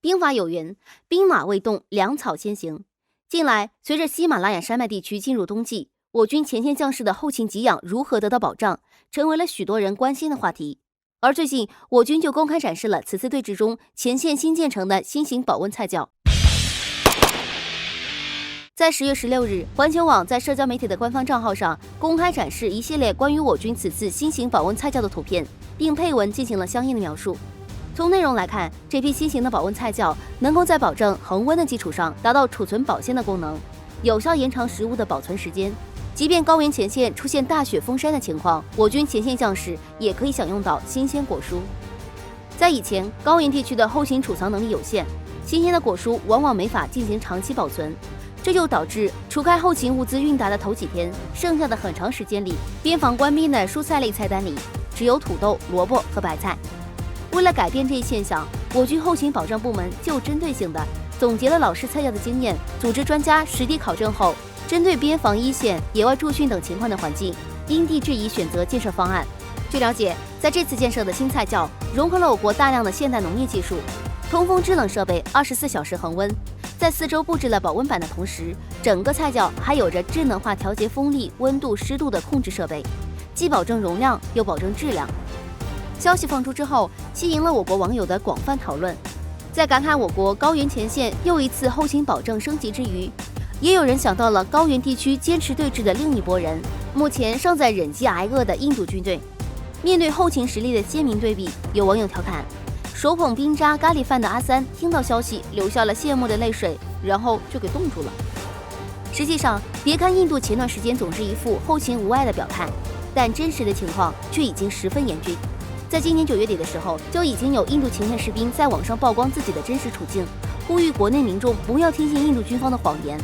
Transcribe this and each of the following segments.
兵法有云：兵马未动，粮草先行。近来，随着喜马拉雅山脉地区进入冬季，我军前线将士的后勤给养如何得到保障，成为了许多人关心的话题。而最近，我军就公开展示了此次对峙中前线新建成的新型保温菜窖。在10月16日，环球网在社交媒体的官方账号上公开展示一系列关于我军此次新型保温菜窖的图片，并配文进行了相应的描述。从内容来看，这批新型的保温菜窖能够在保证恒温的基础上，达到储存保鲜的功能，有效延长食物的保存时间。即便高原前线出现大雪封山的情况，我军前线将士也可以享用到新鲜果蔬。在以前，高原地区的后勤储藏能力有限，新鲜的果蔬往往没法进行长期保存，这就导致除开后勤物资运达的头几天，剩下的很长时间里，边防官兵的蔬菜类菜单里只有土豆、萝卜和白菜。为了改变这一现象，我军后勤保障部门就针对性的总结了老式菜窖的经验，组织专家实地考证后，针对边防一线、野外驻训等情况的环境，因地制宜选择建设方案。据了解，在这次建设的新菜窖融合了我国大量的现代农业技术，通风制冷设备24小时恒温，在四周布置了保温板的同时，整个菜窖还有着智能化调节风力、温度、湿度的控制设备，既保证容量又保证质量。消息放出之后，吸引了我国网友的广泛讨论。在感慨我国高原前线又一次后勤保障升级之余，也有人想到了高原地区坚持对峙的另一拨人，目前尚在忍饥挨饿的印度军队。面对后勤实力的鲜明对比，有网友调侃：手捧冰渣咖喱饭的阿三听到消息流下了羡慕的泪水，然后就给冻住了。实际上，别看印度前段时间总是一副后勤无碍的表态，但真实的情况却已经十分严峻。在今年9月底的时候，就已经有印度前线士兵在网上曝光自己的真实处境，呼吁国内民众不要听信印度军方的谎言。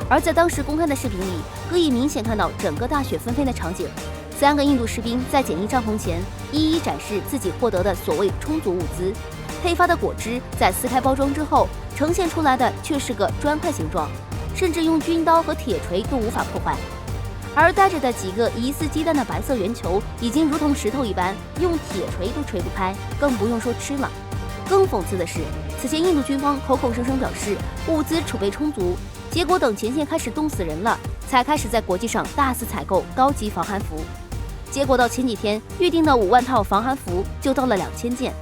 而在当时公开的视频里，可以明显看到整个大雪纷飞的场景，3个印度士兵在简易帐篷前一一展示自己获得的所谓充足物资，配发的果汁在撕开包装之后，呈现出来的却是个砖块形状，甚至用军刀和铁锤都无法破坏。而带着的几个疑似鸡蛋的白色圆球，已经如同石头一般，用铁锤都锤不开，更不用说吃了。更讽刺的是，此前印度军方口口声声表示物资储备充足，结果等前线开始冻死人了，才开始在国际上大肆采购高级防寒服。结果到前几天预定的5万套防寒服就到了2000件，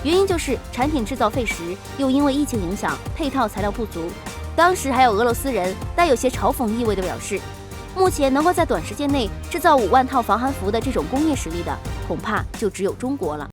原因就是产品制造费时，又因为疫情影响，配套材料不足。当时还有俄罗斯人带有些嘲讽意味的表示，目前能够在短时间内制造5万套防寒服的这种工业实力的，恐怕就只有中国了。